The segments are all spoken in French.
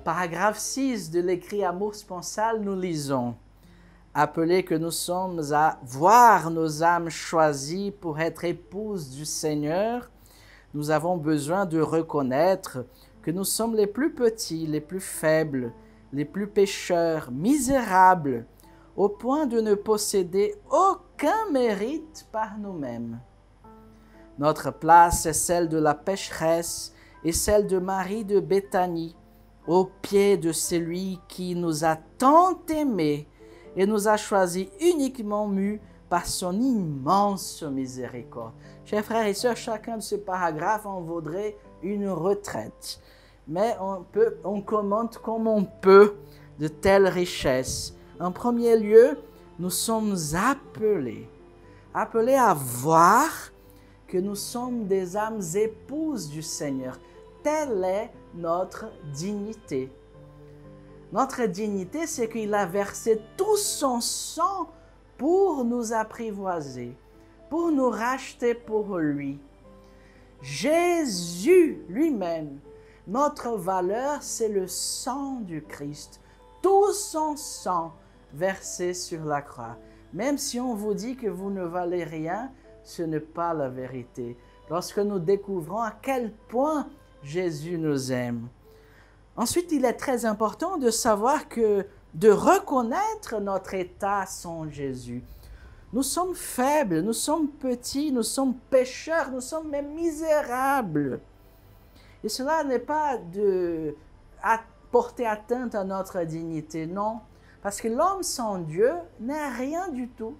paragraphe 6 de l'écrit Amour sponsal, nous lisons: appelés que nous sommes à voir nos âmes choisies pour être épouses du Seigneur, nous avons besoin de reconnaître que nous sommes les plus petits, les plus faibles, les plus pécheurs, misérables, au point de ne posséder aucun mérite par nous-mêmes. Notre place est celle de la pécheresse et celle de Marie de Béthanie, au pied de celui qui nous a tant aimés et nous a choisis uniquement mus par son immense miséricorde. Chers frères et sœurs, chacun de ces paragraphes en vaudrait une retraite. Mais on commente comme on peut de telles richesses. En premier lieu, nous sommes appelés à voir que nous sommes des âmes épouses du Seigneur. Telle est notre dignité. Notre dignité, c'est qu'il a versé tout son sang pour nous apprivoiser, pour nous racheter pour lui. Jésus lui-même, notre valeur, c'est le sang du Christ. Tout son sang versé sur la croix. Même si on vous dit que vous ne valez rien, ce n'est pas la vérité. Lorsque nous découvrons à quel point Jésus nous aime. Ensuite, il est très important de savoir de reconnaître notre état sans Jésus. Nous sommes faibles, nous sommes petits, nous sommes pécheurs, nous sommes même misérables. Et cela n'est pas de porter atteinte à notre dignité, non. Parce que l'homme sans Dieu n'est rien du tout.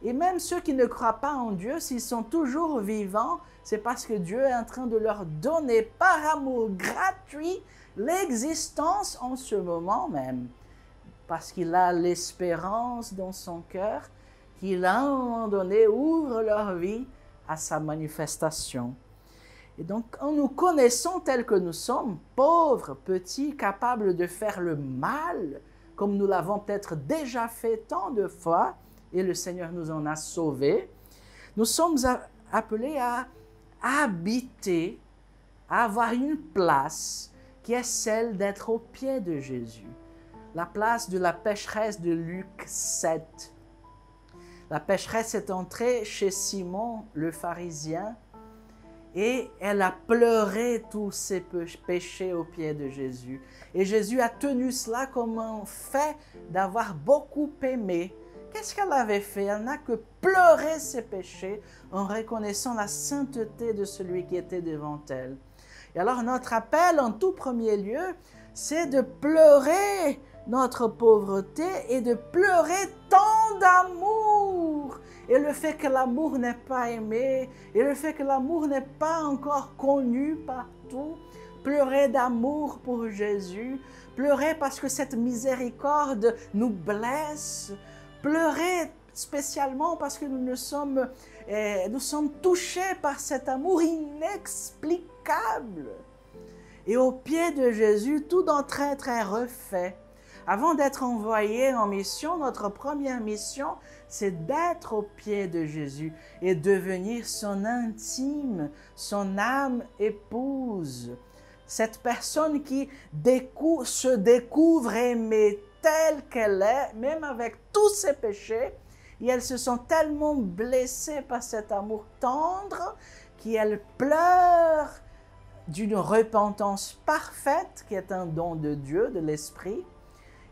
Et même ceux qui ne croient pas en Dieu, s'ils sont toujours vivants, c'est parce que Dieu est en train de leur donner par amour gratuit l'existence en ce moment même. Parce qu'il a l'espérance dans son cœur, qu'il à un moment donné ouvre leur vie à sa manifestation. Et donc, en nous connaissant tels que nous sommes, pauvres, petits, capables de faire le mal, comme nous l'avons peut-être déjà fait tant de fois, et le Seigneur nous en a sauvés, nous sommes appelés à habiter, à avoir une place qui est celle d'être au pied de Jésus. La place de la pécheresse de Luc 7. La pécheresse est entrée chez Simon le pharisien et elle a pleuré tous ses péchés au pied de Jésus. Et Jésus a tenu cela comme un fait d'avoir beaucoup aimé. Qu'est-ce qu'elle avait fait? Elle n'a que pleuré ses péchés en reconnaissant la sainteté de celui qui était devant elle. Et alors notre appel en tout premier lieu, c'est de pleurer notre pauvreté et de pleurer tant d'amour. Et le fait que l'amour n'est pas aimé, et le fait que l'amour n'est pas encore connu partout, pleurer d'amour pour Jésus, pleurer parce que cette miséricorde nous blesse, pleurer spécialement parce que nous sommes touchés par cet amour inexplicable. Et au pied de Jésus, tout d'entre être est refait. Avant d'être envoyé en mission, notre première mission, c'est d'être au pied de Jésus et devenir son intime, son âme épouse. Cette personne qui se découvre aimée telle qu'elle est, même avec tous ses péchés, et elle se sent tellement blessée par cet amour tendre qu'elle pleure d'une repentance parfaite, qui est un don de Dieu, de l'Esprit,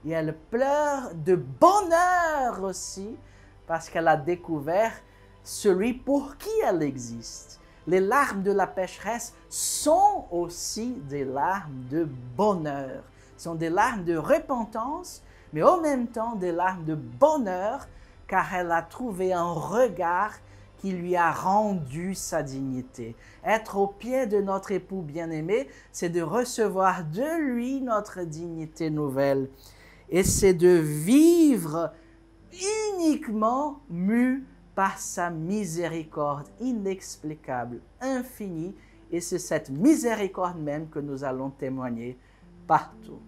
et elle pleure de bonheur aussi, parce qu'elle a découvert celui pour qui elle existe. Les larmes de la pécheresse sont aussi des larmes de bonheur. Ce sont des larmes de repentance, mais en même temps des larmes de bonheur, car elle a trouvé un regard qui lui a rendu sa dignité. Être au pied de notre époux bien-aimé, c'est de recevoir de lui notre dignité nouvelle. Et c'est de vivre uniquement mu par sa miséricorde inexplicable, infinie. Et c'est cette miséricorde même que nous allons témoigner partout.